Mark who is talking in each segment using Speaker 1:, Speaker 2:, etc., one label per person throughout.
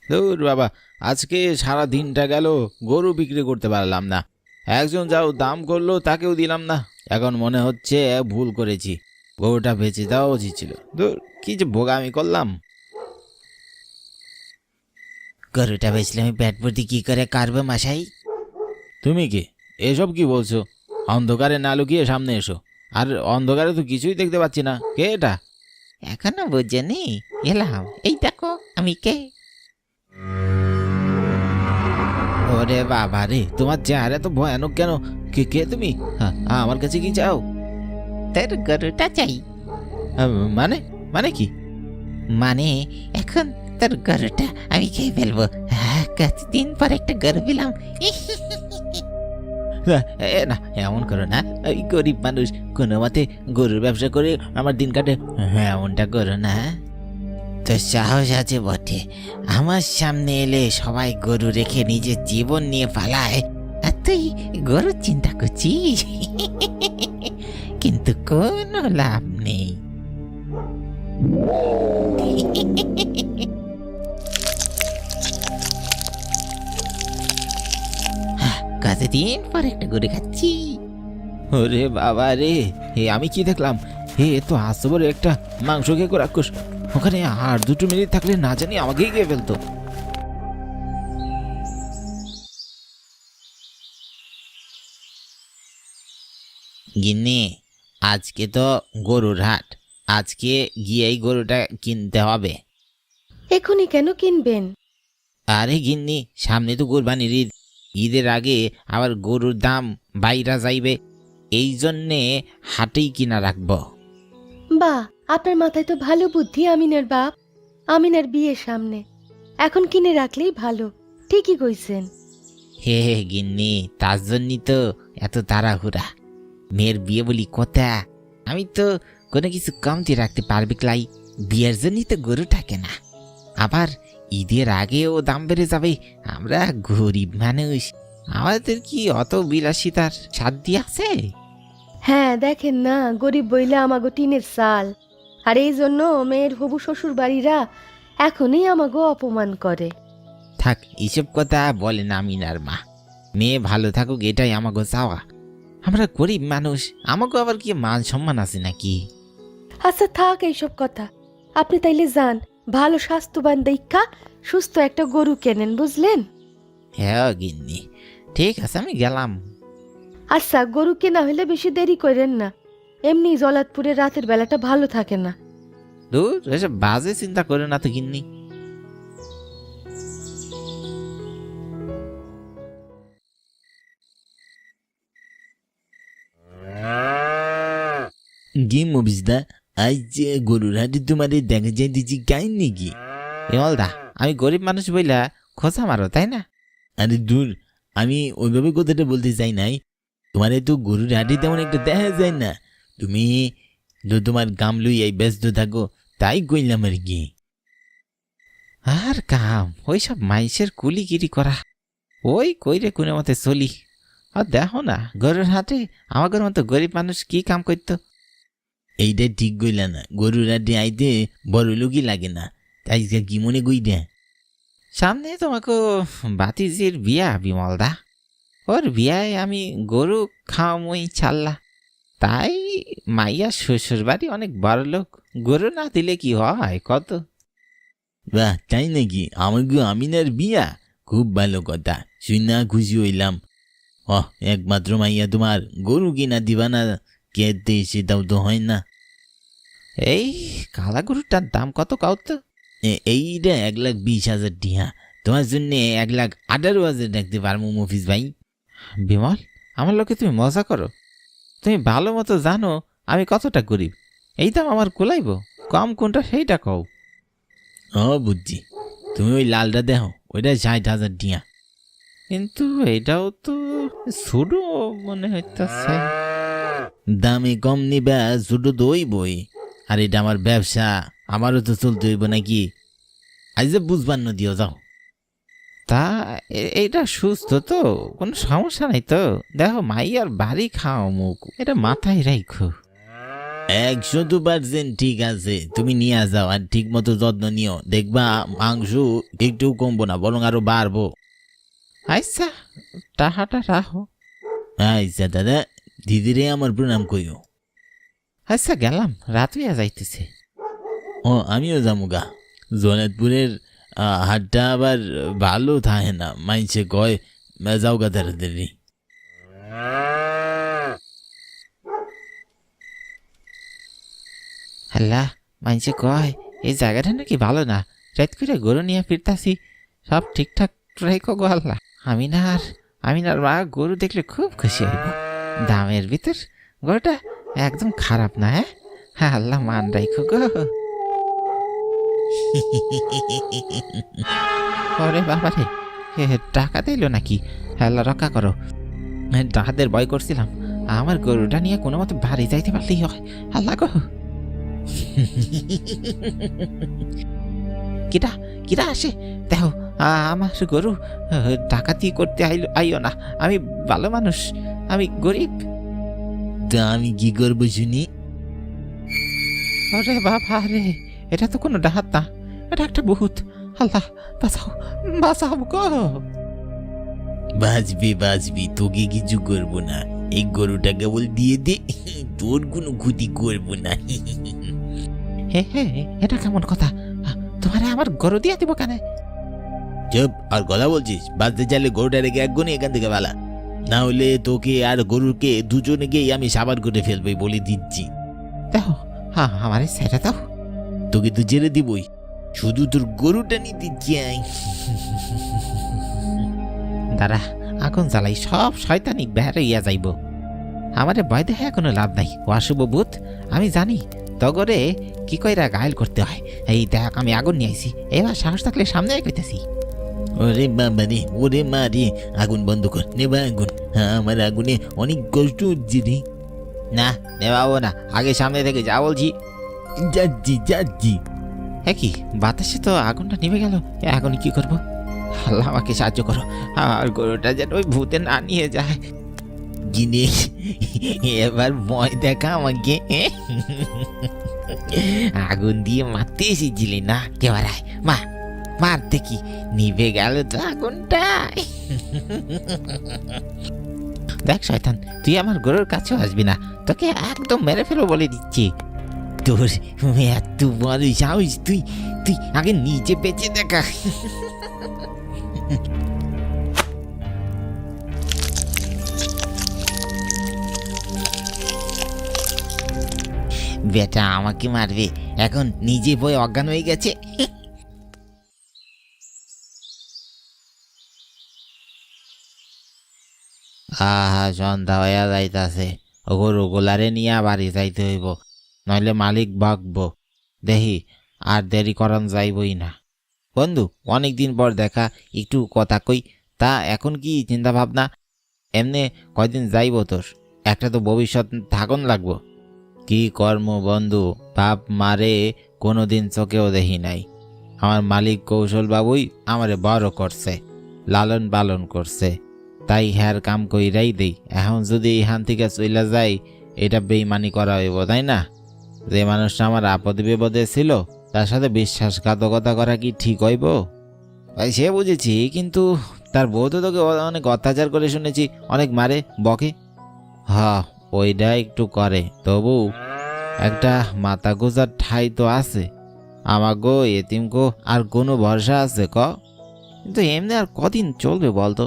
Speaker 1: ধুর বাবা, আজকে সারা দিনটা গেল, গরু বিক্রি করতে পারলাম না। একজন যাও দাম করলো তাকেও দিলাম না। এখন মনে হচ্ছে ভুল করেছি, গরুটা বেচে দেওয়া উচিত ছিল। ধুর, কি যে বোগামি করলাম।
Speaker 2: গরুটা বেচলে আমি পেট ভর্তি কি করে কাটবো মশাই?
Speaker 1: তুমি কি এসব কি বলছো? অন্ধকারে না লুকিয়ে সামনে এসো। আর অন্ধকারে তো কিছুই দেখতে পাচ্ছি না, কে এটা?
Speaker 2: এখনো বুঝেনি? এলাম, এই দেখো আমি কে।
Speaker 1: ওরে বাবা রে, তোমার চেহারা তো ভয়ানক কেন? কে কে তুমি? হ্যাঁ, আমার কাছে কি চাও?
Speaker 2: তোর গরুটা চাই।
Speaker 1: আহ, মানে মানে কি?
Speaker 2: মানে এখন তোর গরুটা আমি খেয়ে ফেলবো। কতদিন পর একটা গরু পেলাম।
Speaker 1: না, এমন করো না। এই গরিব মানুষ, কোনো মতে গরুর ব্যবসা করে আমার দিন কাটে। হ্যাঁ, এমনটা করো না।
Speaker 2: তোর সাহস আছে বটে, আমার সামনে এলে সবাই গরু রেখে নিজের জীবন নিয়ে পালায়, আর তুই গরুর চিন্তা করছিস। কিন্তু কোনো লাভ নেই। কতদিন পর একটা গরু খাচ্ছি।
Speaker 1: ওরে বাবা রে, আমি কি দেখলাম? এ তো আসবর একটা মাংস খেয়ে করে রাক্ষস। ওখানে আর 2 মিনিট থাকলে না জানি আমাকেই খেয়ে ফেলতো।
Speaker 2: গিন্নি, আজকে তো গরুর হাট, আজকে গিয়েই গরুটা কিনতে হবে।
Speaker 3: এখনই কেন কিনবেন?
Speaker 2: আরে গিন্নি, সামনে তো কোরবানির ঈদ, ঈদের আগে আবার গরুর দাম বাইরা যাইবে, এই জন্যে হাটেই কিনা রাখবো।
Speaker 3: বাহ, আপনার মাথায় তো ভালো বুদ্ধি আমিনের বাপ। আমিনের বিয়ের সামনে, এখন কিনে রাখলেই ভালো। ঠিকই কইছেন।
Speaker 2: হে হে গিন্নি, তার জন্যই তো এত তাড়াহুড়া। মেয়ের বিয়ে বলি কথা, আমি তো কোনো কিছু কমতি রাখতে পারবে ক্লাই। বিয়ের জন্যই তো গরু থাকে না। আবার ঈদের আগেও দাম বেড়ে যাবে, আমরা গরিব মানুষ, আমাদের কি অত বিলাসিতার সাধ্য আছে?
Speaker 3: হ্যাঁ, দেখেন না, গরিব বইলে আমাগো টিনের চাল। আর এই জন্য মেয়ের হবু শ্বশুর বাড়িরা এখনই আমাগো অপমান করে।
Speaker 2: থাক, এসব কথা বলেন আমিনার মা। মেয়ে ভালো থাকুক এটাই আমাকে চাওয়া। আমরা গরিব মানুষ, আমাকে আবার কি মান সম্মান আছে নাকি?
Speaker 3: আচ্ছা থাক এইসব কথা। আপনি তাইলে যান, ভালো স্বাস্থ্যবান দীক্ষা সুস্থ একটা গরু কেনেন, বুঝলেন?
Speaker 2: হ্যাঁ গিন্নি, ঠিক আছে, আমি গেলাম।
Speaker 3: আচ্ছা, গরু কেনা হলে বেশি দেরি করেন না। এমনি জলাতপুরে রাতের বেলাটা ভালো থাকে না।
Speaker 2: দূর, এসব বাজে চিন্তা করে না তো গিন্নি।
Speaker 1: কি মবিসদা, আজ যে গরুর হাটে তোমারে দেখা যায় দিচ্ছি কাই নাকি?
Speaker 2: বিমলদা, আমি গরিব মানুষ বইলা খোঁচা মারো তাই না?
Speaker 1: আরে দূর, আমি ওইভাবে কথাটা বলতে চাই নাই। তোমারে তো গরুর হাটে তেমন একটা দেখা যায় না। তুমি তো তোমার গাম লইয়াই ব্যস্ত থাকো, তাই কইলাম আর কি।
Speaker 2: আর কাম ওইসব মাইসের কুলিগিরি করা, ওই কইরে কোনো মতে চলি। আর দেখো না, গরুর হাটে আমাদের মতো গরিব মানুষ কি কাম করতো?
Speaker 1: এইটা ঠিক কইলা না, গরুর হাটে আইতে বড় লোকই লাগে না। তাই কি মনে কইরা?
Speaker 2: সামনে তোমাকে বাতিজির বিয়া বিমলদা, ওর বিয়ায় আমি গরু খাওয়ামই ছাড়লা। তাই মাইয়া শ্বশুর বাড়ি অনেক বড় লোক, গরু না দিলে কি হয় কত?
Speaker 1: বাহ, তাই নাকি? আমাকে আমিনার বিয়া, খুব ভালো কথা, শুনে খুশি হইলাম। একমাত্র মাইয়া তোমার, গরু কিনা দিবা না কেতে? সেটাও তো হয় না।
Speaker 2: এই কালা গরুটার দাম কত কাউ তো?
Speaker 1: এইটা 1,20,000 টিহা। তোমার জন্য 1,18,000 রাখতে পারবো মফিজ ভাই।
Speaker 2: বিমল, আমার লোকে তুমি মজা করো। তুমি ভালো মতো জানো আমি কতটা গরিব, এই দাম আমার কুলাইব? কম কোনটা সেইটা কও।
Speaker 1: বুঝছি, তুমি ওই লালটা দেখো, ওইটা 60,000 টিহা।
Speaker 2: কিন্তু এটাও তো ছোট মনে হইতেছে।
Speaker 1: দামে কম নিবা, ছোট তো ওই বই। আর এটা আমার ব্যবসা, আমারও তো চলতে হইব নাকি? আজ যে বুঝবার না দিও, যাও।
Speaker 2: তা এইটা সুস্থ তো, কোনো সমস্যা নাই তো? দেখো মাইয়ার বাড়ি খাও মুখ, এটা মাথায় রাখো।
Speaker 1: 100% ঠিক আছে, তুমি নিয়ে যাও আর ঠিক মতো যত্ন নিও, দেখবা মাংস একটু কমবো না, বরং আরো বাড়বো।
Speaker 2: আচ্ছা, টাকাটা রাখো।
Speaker 1: আচ্ছা দাদা, দিদিরে আমার প্রণাম কইও।
Speaker 2: আচ্ছা গেলাম, রাত হইয়া যাইতেছে।
Speaker 1: ও আমিও যামুগা। জনেতপুরের হাটটা আবার ভালো থাকে না, মাইছে কয় যাওগা তাড়াতাড়ি।
Speaker 2: আল্লাহ, মাইনছে কয় এই জায়গাটা নাকি ভালো না, রাত করে গরু নিয়ে ফিরতাছি, সব ঠিকঠাক রাখো গো আল্লাহ। আমিনার মা গরু দেখলে খুব খুশি হইব। দামের ভিতর গরুটা একদম খারাপ না। হ্যাঁ আল্লাহ, মান রাখো গো। ওরে বাবারে, টাকা দিল নাকি? আল্লাহ রক্ষা করো, ডাকাতের ভয় করছিলাম। আমার গরুটা নিয়ে কোনো মতো বাড়ি যাইতে পারলেই হয়। আল্লাহ গো। কিরা কিরা আসে দেখো, আমার গরু ডাকাতি করতে আইও না। আমি ভালো মানুষ, আমি গরিব।
Speaker 1: তা আমি কি করবো শুনি?
Speaker 2: ওরে বাবা রে, এটা তো কোনো ডাহাত না, এটা একটা ভূত। আল্লাহ বাঁচাও, বাঁচাও গো।
Speaker 1: বাঁচবি, তোকে কিছু করবো না, এই গরুটা কেবল দিয়ে দে, তোর কোনো ক্ষতি করবো না।
Speaker 2: হে হে, এটা কেমন কথা? তোমারে আমার গরু দিয়ে দিব কেন?
Speaker 1: চুপ, আর কথা বলছিস? বাঁচতে চাইলে গরুটা রেখে একগুনি এখান থেকে পালা, না হলে তোকে আর গরুকে দুজনে গিয়ে আমি সাবার করে ফেলবো বলে দিচ্ছি।
Speaker 2: দেখো, আমারে ছেড়ে দাও।
Speaker 1: তোকে তো ছেড়ে দিবই, শুধু তোর গরুটা নিতে চাই।
Speaker 2: দাঁড়া, আগুন জ্বালাই, সব শয়তানি বেরিয়ে যাইব। আমারে ভয় দেখে কোনো লাভ নাই, ও অশুভ ভূত। আমি জানি তগরে কি কইরা ঘায়ল করতে হয়। এই দেখ, আমি আগুন নিয়ে আইছি, এবার সাহস থাকলে সামনে কইতেছি।
Speaker 1: ওরে বাবা রে, ওরে মা রে, আগুন বন্ধ কর, নেবা আগুন। আমার আগুনে অনেক কষ্ট হচ্ছে রে।
Speaker 2: না নেবাবো না, আগে সামনে থেকে যা বলছি।
Speaker 1: যাচ্ছি।
Speaker 2: হ্যাঁ কি, বাতাসে তো আগুনটা নিভে গেল, এখন কি করবো? আল্লাহ আমাকে সাহায্য করো, আর গরুটা যেন ওই ভূতে না নিয়ে যায়।
Speaker 1: গিনে এবার ভয় দেখা আমাকে।
Speaker 2: আগুন দিয়ে মারতে এসেছিলি না, কেবার আয় মারতে কি, নিভে গেল তো আগুনটা। দেখ শয়তান, তুই আমার গরুর কাছেও আসবি না, তোকে একদম মেরে ফেলো বলে দিচ্ছি।
Speaker 1: তোর এত বড় সাহস, তুই আগে নিজে বেঁচে দেখা।
Speaker 2: বেটা আমাকে মারবে, এখন নিজে বই অজ্ঞান হয়ে গেছে। আহা, সন্ধ্যা হইয়া যাইতাছে, গরু গোলারে নিয়ে বাড়ি যাইতে হইব, নইলে মালিক বকবো। দেখি আর দেরি করন যাইবই না। বন্ধু, অনেকদিন পর দেখা, একটু কথা কই। তা এখন কি চিন্তা ভাবনা? এমনে কয়দিন যাইব তোর? একটা তো ভবিষ্যৎ থাকুন লাগবো। কি কর্ম বন্ধু, বাপ মারে কোনোদিন চোখেও দেখি নাই। আমার মালিক কৌশল বাবুই আমারে বড় করছে, লালন পালন করছে, তাই হ্যার কাম কইরাই দেই। এখন যদি এখান থেকে চইলা যাই, এটা বেইমানি করা হইব, তাই না? যে মানুষটা আমার আপদে বিপদে ছিল, তার সাথে বিশ্বাসঘাতকতা করা কি ঠিক হইব? ভাই সে বুঝেছি, কিন্তু তার বউ তো তোকে অনেক অত্যাচার করে শুনেছি, অনেক মারে বকে। হ্যাঁ, ওইটা একটু করে, তবু একটা মাথা গোজার ঠাই তো আছে। আমাগো এতিমগো আর কোনো ভরসা আছে ক? কিন্তু এমনি আর কদিন চলবে বলতো?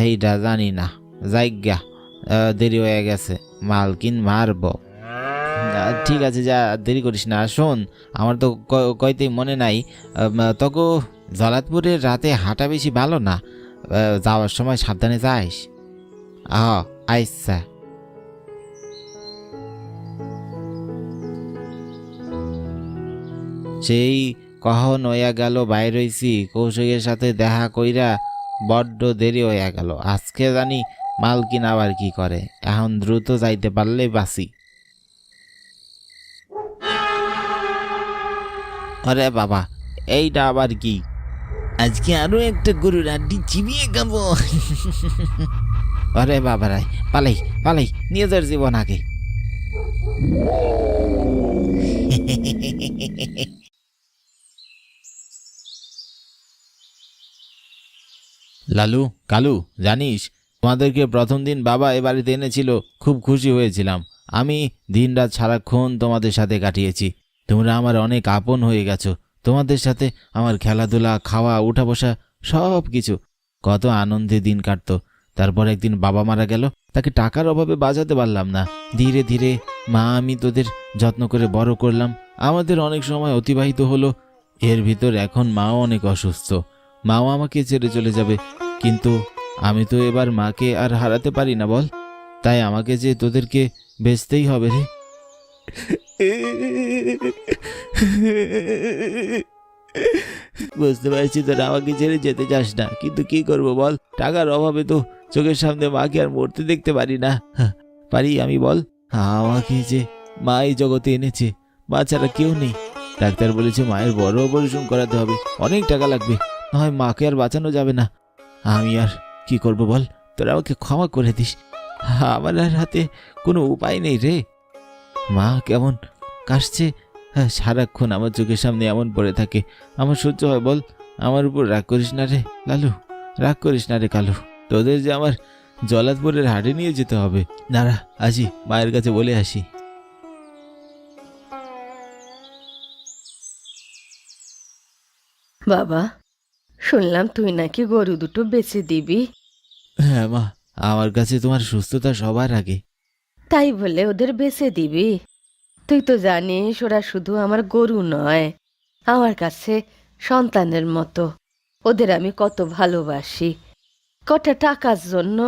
Speaker 2: এইটা জানি না, যাইগা, দেরি হয়ে গেছে, মালকিন মারব। ঠিক আছে, যা, দেরি করিস না। শোন, আমার তো কইতেই মনে নাই, তোকে জলাতপুরের রাতে হাঁটা বেশি ভালো না, যাওয়ার সময় সাবধানে যাইস। আচ্ছা। সেই কখন হইয়া গেল বাইর হইছি, কৌশিকের সাথে দেখা কইরা বড্ড দেরি হইয়া গেল। আজকে জানি মালকিন আবার কি করে, এখন দ্রুত যাইতে পারলেই বাঁচি। আরে বাবা, এইটা আবার কি?
Speaker 1: আজকে আরো একটা গরুর আড্ডি চিবিয়ে খাবো।
Speaker 2: আরে বাবা রাই, পালাই নিয়ে যার জীবন আগে।
Speaker 1: লালু, কালু, জানিস তোমাদেরকে প্রথম দিন বাবা এ বাড়িতে এনেছিল, খুব খুশি হয়েছিলাম। আমি দিনরাত সারাক্ষণ তোমাদের সাথে কাটিয়েছি। তোমরা আমার অনেক আপন হয়ে গেছো। তোমাদের সাথে আমার খেলাধুলা, খাওয়া, উঠা বসা সব কিছু, কত আনন্দে দিন কাটতো। তারপর একদিন বাবা মারা গেল, তাকে টাকার অভাবে বাঁচাতে পারলাম না। ধীরে ধীরে মা আমি তোদের যত্ন করে বড় করলাম। আমাদের অনেক সময় অতিবাহিত হলো। এর ভিতর এখন মাও অনেক অসুস্থ। মাও আমাকে ছেড়ে চলে যাবে, কিন্তু আমি তো এবার মাকে আর হারাতে পারি না বল। তাই আমাকে যে তোদেরকে বেচতেই হবে রে। বুঝতে পারছি তোরা আমাকে ছেড়ে যেতে চাস না, কিন্তু কি করব বল, টাকার অভাবে তো চোখের সামনে মাকে আর মরতে দেখতে পারি না। পারি আমি বল? আমাকে যে মা এই জগতে এনেছে, মা ছাড়া কেউ নেই। ডাক্তার বলেছে মায়ের বড় অপারেশন করাতে হবে, অনেক টাকা লাগবে, না হয় মাকে আর বাঁচানো যাবে না। আমি আর কি করব বল, তোরা আমাকে ক্ষমা করে দিস। আমার আর হাতে কোনো উপায় নেই রে। মা কেমন কাশছে, সারাক্ষণ আমার চোখের সামনে এমন পড়ে থাকে, আমার সহ্য হয় বল? আমার উপর রাগ করিস না রে লালু, রাগ করিস না রে কালু। তোদের যে আমার জলাতপুরের হাটে নিয়ে যেতে হবে। দাঁড়া আসি, মায়ের কাছে বলে আসি।
Speaker 3: বাবা, শুনলাম তুই নাকি গরু দুটো বেচে দিবি।
Speaker 1: হ্যাঁ মা, আমার কাছে তোমার সুস্থতা সবার আগে।
Speaker 3: তাই বলে ওদের বেচে দিবি? তুই তো জানিস ওরা শুধু আমার গরু নয়, আমার কাছে সন্তানের মতো। ওদের আমি কত ভালোবাসি। কটা টাকার জন্য?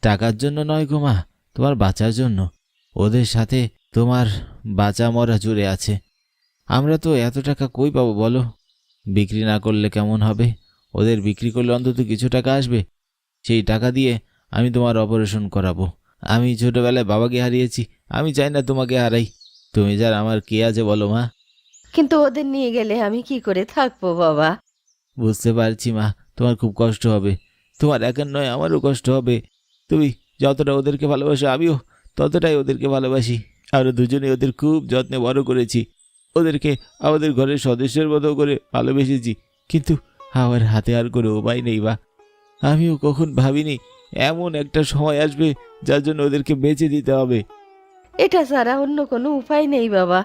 Speaker 1: টাকার জন্য নয় গো মা, তোমার বাঁচার জন্য। ওদের সাথে তোমার বাঁচা মরা জুড়ে আছে। আমরা তো এত টাকা কই পাবো বলো? বিক্রি না করলে কেমন হবে? ওদের বিক্রি করলে অন্তত কিছু টাকা আসবে। সেই টাকা দিয়ে আমি তোমার অপারেশন করাবো। আমি ছোটবেলায় বাবাকে হারিয়েছি, আমি চাই না তোমাকে হারাই। তুমি যার আমার কে আছে বলো মা?
Speaker 3: কিন্তু ওদের নিয়ে গেলে আমি কি করে থাকবো বাবা?
Speaker 1: বুঝতে পারছি মা, তোমার খুব কষ্ট হবে। তোমার একার নয়, আমারও কষ্ট হবে। তুমি যতটা ওদেরকে ভালোবাসো, আমিও ততটাই ওদেরকে ভালোবাসি। আমরা দুজনে ওদের খুব যত্নে বড় করেছি। ওদেরকে আমাদের ঘরের সদস্যের মতো করে ভালোবেসেছি, কিন্তু আমার হাতে আর কোনো উপায় নেই বা। আমিও কখন ভাবিনি এমন একটা সময় আসবে যার জন্য ওদেরকে বেঁচে দিতে হবে।
Speaker 3: এটা ছাড়া অন্য কোনো উপায় নেই বাবা,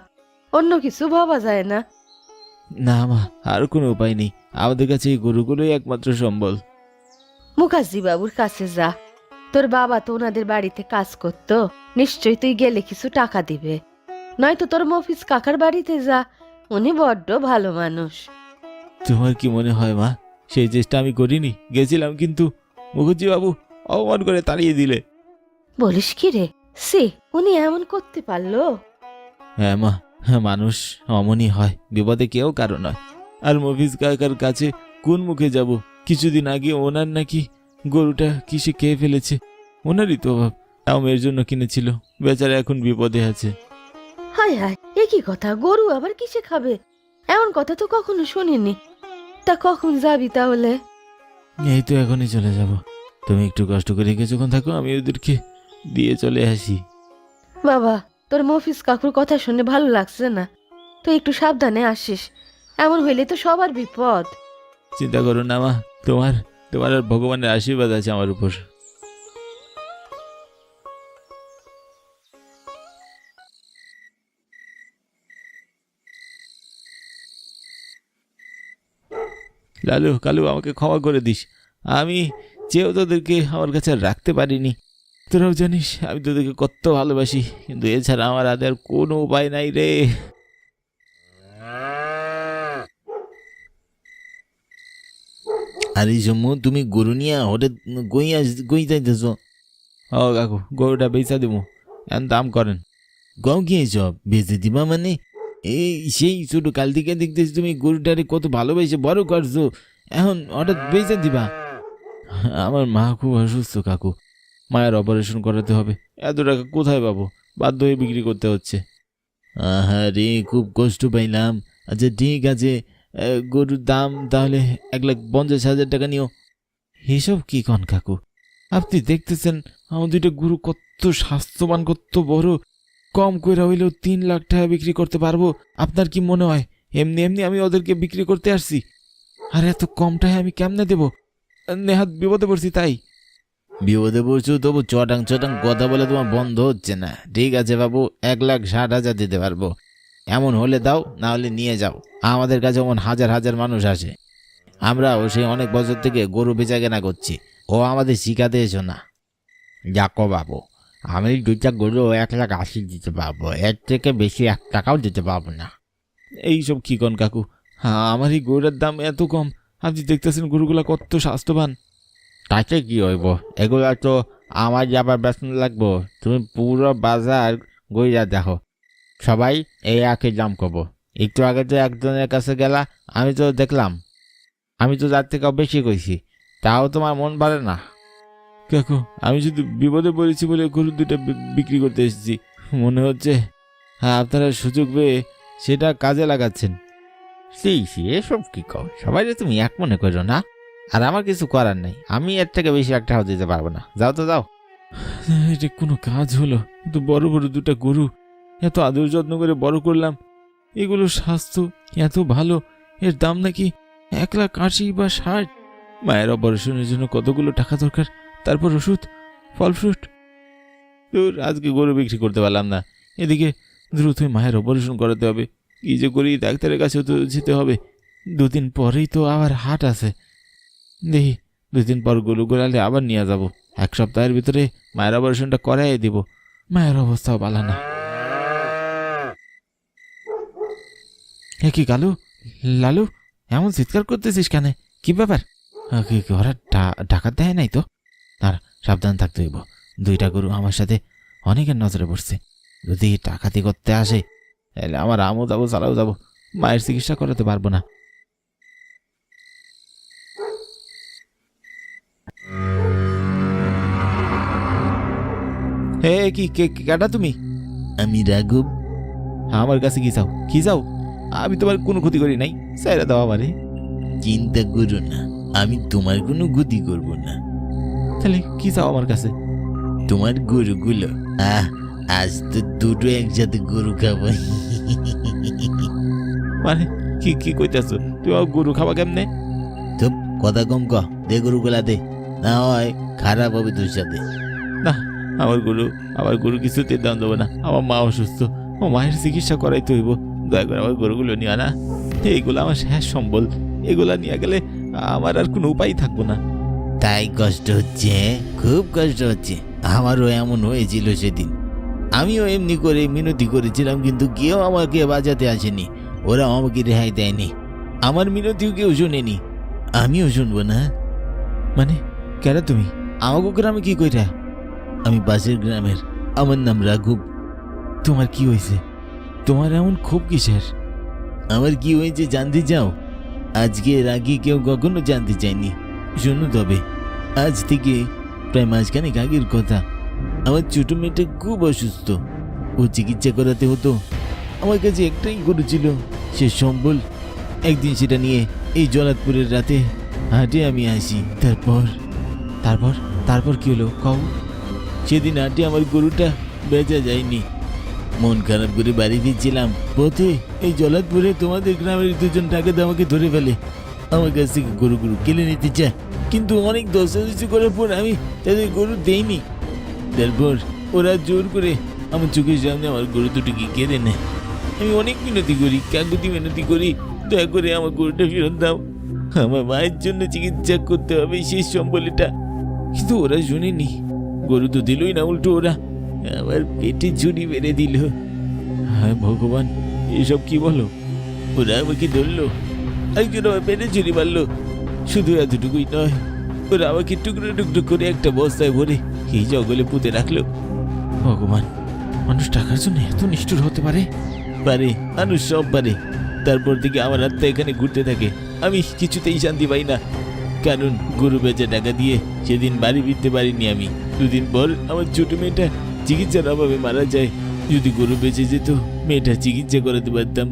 Speaker 3: অন্য কিছু ভাবা যায় না।
Speaker 1: না মা, আর কোনো উপায় নেই। আমাদের কাছে এই গরুগুলোই একমাত্র সম্বল।
Speaker 3: মুখার্জি বাবুর কাছে যা, তোর বাবা তো ওনাদের বাড়িতে কাজ করতো, নিশ্চয়ই তুই গেলে কিছু টাকা দিবে। নয়তো তোর মফিজ কাকার বাড়িতে যা, উনি বড্ড ভালো মানুষ।
Speaker 1: তোমার কি মনে হয় মা, সেই চেষ্টা আমি করিনি? গেছিলাম, কিন্তু মুখুজ্জি বাবু অপমান করে তাড়িয়ে দিলে।
Speaker 3: বলিস কি রে? সে উনি এমন করতে পারলো?
Speaker 1: হ্যাঁ মা, হ্যাঁ, মানুষ অমনই হয়, বিপদে কেউ কারো নয়। আর মফিজ কাকার কাছে কোন মুখে যাব? কিছুদিন আগে ওনার নাকি গরুটা কিসে খেয়ে ফেলেছে। ওনারই তো অভাব, তাও মেয়ের জন্য কিনেছিল। বেচারা এখন বিপদে আছে।
Speaker 3: হায় হায়, এ কি কথা? গরু আবার কিসে খাবে? এমন কথা তো কখনো শুনিনি। তা কখন যাবি তাহলে?
Speaker 1: এই তো এখনই চলে যাব। তুমি একটু কষ্ট করে কিছুক্ষণ থাকো, আমি ওদেরকে দিয়ে চলে আসি।
Speaker 3: বাবা, তোর মফিজ কাকুর কথা শুনে ভালো লাগছে না। তুই একটু সাবধানে আসিস, এমন হইলে তো সবার বিপদ।
Speaker 1: চিন্তা করো না মা, তোমার তোমার আর ভগবানের আশীর্বাদ আছে আমার উপর। লালু, কালু, আমাকে ক্ষমা করে দিস। আমি চেয়েও তোদেরকে আমার কাছে আর রাখতে পারিনি। তোরাও জানিস আমি তোদেরকে কত ভালোবাসি, কিন্তু এছাড়া আমার হাতে আর কোনো উপায় নাই রে। আরে জম্মু, তুমি গরু নিয়ে হঠাৎ গই যাইতেছ? ও কাকু, গরুটা বেচা দেবো, এখন দাম করেন। গাও কি সব বেচে দিবা মানে? এই সেই ছোট কাল থেকে দেখতেছি তুমি গরুটারে কত ভালোবেসে বড় করছো, এখন হঠাৎ বেচে দিবা? আমার মা খুব অসুস্থ কাকু, মায়ের অপারেশন করাতে হবে। এত টাকা কোথায় পাবো? বাধ্য হয়ে বিক্রি করতে হচ্ছে। আহারে, খুব কষ্ট পাইলাম। আচ্ছা ঠিক আছে, গরুর দাম তাহলে 1,50,000 টাকা নিও। এসব কি কন কাকু? আপনি দেখতেছেন আমার দুইটা গরু কত স্বাস্থ্যবান, কত বড়, কম করে হইলেও 3 লাখ টাকা বিক্রি করতে পারবো। আপনার কি মনে হয় এমনি এমনি আমি ওদেরকে বিক্রি করতে আসছি? আর এত কম টাকায় আমি কেমনে দেবো? নেহাত বিপদে পড়ছি তাই। বিপদে পড়ছো তবু চটাং চটাং কথা বলে তোমার বন্ধ হচ্ছে না। ঠিক আছে বাবু, 1,60,000 দিতে পারবো। এমন হলে দাও, না হলে নিয়ে যাও। আমাদের কাছে এমন হাজার হাজার মানুষ আসে। আমরাও সেই অনেক বছর থেকে গরু বেচা কেনা করছি। ও আমাদের শিখাতে এসো না।
Speaker 2: যাকো বাবু, আমি 2টা গরু 1,80,000 দিতে পারবো, এর থেকে বেশি 1 টাকাও দিতে পারবো না।
Speaker 1: এইসব কি কন কাকু? হ্যাঁ, আমার এই গরুটার দাম এত কম। আপনি দেখতেছেন গরুগুলা কত স্বাস্থ্যবান।
Speaker 2: তাতে কি হইব, এগুলো তো আমার যাবার বেতন লাগবো। তুমি পুরো বাজার গইরা দেখো, সবাই এই একই দাম করবো। একটু আগে তো একজনের কাছে গেলা, আমি তো দেখলাম, আমি তো যার থেকেও বেশি কইছি, তাও তোমার মন পারে না।
Speaker 1: কাকু, আমি শুধু বিপদে পড়েছি বলে গরু দুটা বিক্রি করতে এসেছি। মনে হচ্ছে হ্যাঁ, আপনারা সুযোগ পেয়ে সেটা কাজে লাগাচ্ছেন।
Speaker 2: সেই এসব কি কও, সবাই তুমি এক মনে করো না। আর আমার কিছু করার নেই, আমি এর থেকে বেশি একটাও দিতে পারবো না। যাও তো যাও।
Speaker 1: এটা কোনো কাজ হলো? তো বড় বড় দুটা গরু এত আদর যত্ন করে বড় করলাম, এগুলো স্বাস্থ্য এত ভালো, এর দাম নাকি 1,80,000 বা 60। মায়ের অপারেশনের জন্য কতগুলো টাকা দরকার, তারপর ওষুধ, ফল ফ্রুট। তোর আজকে গরু বিক্রি করতে পারলাম না, এদিকে দ্রুত মায়ের অপারেশন করাতে হবে। কি যে করি, ডাক্তারের কাছেও তো যেতে হবে। 2 দিন পরেই তো আবার হাট আছে। দেখি 2 দিন পর গরু গোড়ালে আবার নিয়ে যাব। 1 সপ্তাহের ভিতরে মায়ের অপারেশনটা করাই দিব। মায়ের অবস্থাও ভালো না। কি কালু, লালু, এমন চিৎকার করতেছিস কেন? কি ব্যাপার? ওরা ডাকাত দেয় নাই তো? আর সাবধান থাকতে হইব। 2টা গরু আমার সাথে অনেকের নজরে পড়ছে। যদি ডাকাতি করতে আসে তাহলে আমার আমও যাবো, চালাও যাবো। মায়ের চিকিৎসা করাতে পারবো না। হে, কি কেটা তুমি?
Speaker 2: আমি রাঘব।
Speaker 1: আমার কাছে কি চাও? কি চাও? আমি তোমার কোনো ক্ষতি করি নাই, সাইরা দাও আমারে।
Speaker 2: চিন্তা করো না, আমি তোমার কোনো গতি করব না।
Speaker 1: তাহলে কি চাও আমার কাছে?
Speaker 2: তোমার গরুগুলো। আজ তো 2টো একসাথে গরু খাবো।
Speaker 1: মানে কি কি কইতেছো? তুমি আমার গরু খাবা কেমনে?
Speaker 2: তো কথা কম ক, দে গরুগুলা দে, না হয় খারাপ হবে তোর সাথে।
Speaker 1: না, আমার গরু কিছুতে দাম দেবো না। আমার মা অসুস্থ, ও মায়ের চিকিৎসা করাইতে হইব। দয়া করে আমার গরুগুলো নিও না। এইগুলো আমার শেষ সম্বল। এগুলা নিয়ে গেলে আমার আর কোনো উপায় থাকবো না।
Speaker 2: তাই কষ্ট হচ্ছে? খুব কষ্ট হচ্ছে। আমারও এমন হয়েছিল সেদিন। আমিও এমনি করে মিনতি করেছিলাম, কিন্তু কেউ আমাকে বাঁচাতে আসেনি। ওরা আমাকে রেহাই দেয়নি। আমার মিনতিও কেউ শোনেনি, আমিও শুনবো না।
Speaker 1: মানে কেন তুমি আমাকে গ্রামে কি কইরা?
Speaker 2: আমি পাশের গ্রামের, আমার নাম রাঘব।
Speaker 1: তোমার কি হয়েছে? তোমার এমন খুব কিসের?
Speaker 2: আমার কি হয়েছে জানতে চাও? আজকে এর আগে কেউ কখনো জানতে চায়নি। শুনো তবে, আজ থেকে প্রায় মাসখানেক আগের কথা। আমার ছোট মেয়েটা খুব অসুস্থ, ও চিকিৎসা করাতে হতো। আমার কাছে একটাই গরু ছিল, সে সম্বল। একদিন সেটা নিয়ে এই জলাতপুরের রাতে হাটে আমি আসি।
Speaker 1: তারপর তারপর কি হলো কও?
Speaker 2: সেদিন হাটে আমার গরুটা বেচা যায়নি। মন খারাপ করে বাড়ি দিচ্ছিলাম, পথে এই জলাতপুরে তোমাদের গ্রামের 2জন ডাকাত আমাকে ধরে ফেলে। আমার কাছ থেকে গরু কেড়ে নিতে চায়, কিন্তু অনেক দস্তাদস্তি করার পর আমি তাদের গরু দেইনি। তারপর ওরা জোর করে আমার চোখের সামনে আমার গরু দুটোকে কেড়ে নেয়। আমি অনেক মিনতি করি, কাকুতি মিনতি করি, দয়া করে আমার গরুটা ফেরত দাও। আমার মায়ের জন্য চিকিৎসা করতে হবে, শেষ সম্বলটা। কিন্তু ওরা শুনেনি, গরু তো দিলই না, উল্টো ওরা আমার পেটে ঝুড়ি মেরে দিল।
Speaker 1: হ্যাঁ ভগবান, এসব কি বলো?
Speaker 2: ওরা আমাকে ধরলো, একজন আমার পেটে ঝুড়ি মারলো। শুধু এতটুকুই নয়, ওরা আমাকে টুকরো টুকরো করে একটা বস্তায় ভরে এই জঙ্গলে পুঁতে রাখলো।
Speaker 1: ভগবান, মানুষ টাকার জন্য এত নিষ্ঠুর হতে পারে?
Speaker 2: পারে, মানুষ সব পারে। তারপর থেকে আমার আত্মা এখানে ঘুরতে থাকে। আমি কিছুতেই শান্তি পাই না, কারণ গরু বেচা টাকা দিয়ে সেদিন বাড়ি ফিরতে পারিনি আমি। 2 দিন পর আমার ছোট মেয়েটা চিকিৎসার অভাবে মারা যায়। যদি গরু বেঁচে যেত, মেয়েটা চিকিৎসা করাতে পারতাম,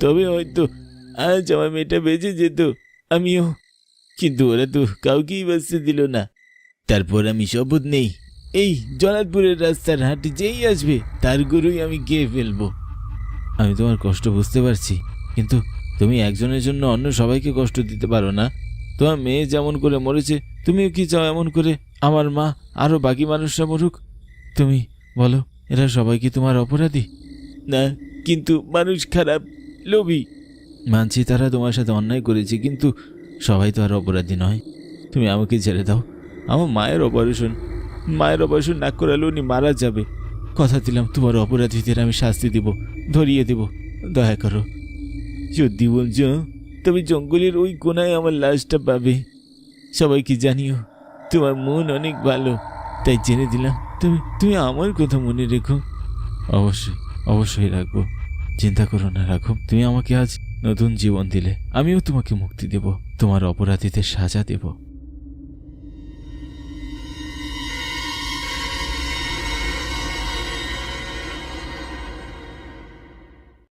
Speaker 2: তবে হয়তো আজ আমার মেয়েটা বেঁচে যেত, আমিও। কিন্তু ওরা তো কাউকেই বাঁচতে দিল না। তারপর আমি শপথ নেই,
Speaker 1: এই জলাদপুরের রাস্তার হাটে যেই আসবে তার গরুই আমি গিয়ে ফেলবো। আমি তোমার কষ্ট বুঝতে পারছি, কিন্তু তুমি একজনের জন্য অন্য সবাইকে কষ্ট দিতে পারো না। তোমার মেয়ে যেমন করে মরেছে, তুমিও কি চাও এমন করে আমার মা আরও বাকি মানুষরা মরুক? তুমি বলো, এরা সবাই কি তোমার অপরাধী? না, কিন্তু মানুষ খারাপ, লোভী। মানছি তারা তোমার সাথে অন্যায় করেছে, কিন্তু সবাই তো আর অপরাধী নয়। তুমি আমাকে ছেড়ে দাও। আমার মায়ের অপারেশন না করালে উনি মারা যাবে। কথা দিলাম তোমার অপরাধীদের আমি শাস্তি দেব, ধরিয়ে দেব। দয়া করো। যদি বলছো তবে জঙ্গলের ওই কোনায় আমার লাশটা পাবে। সবাইকে জানিও তোমার মন অনেক ভালো, তাই জেনে দিলাম। তুমি আমার কথা মনে রেখো। অবশ্যই, অবশ্যই রাখবো। চিন্তা করো না, রাখো। তুমি আমাকে আজ নতুন জীবন দিলে, আমিও তোমাকে মুক্তি দেব, তোমার অপরাধীদের সাজা দেব।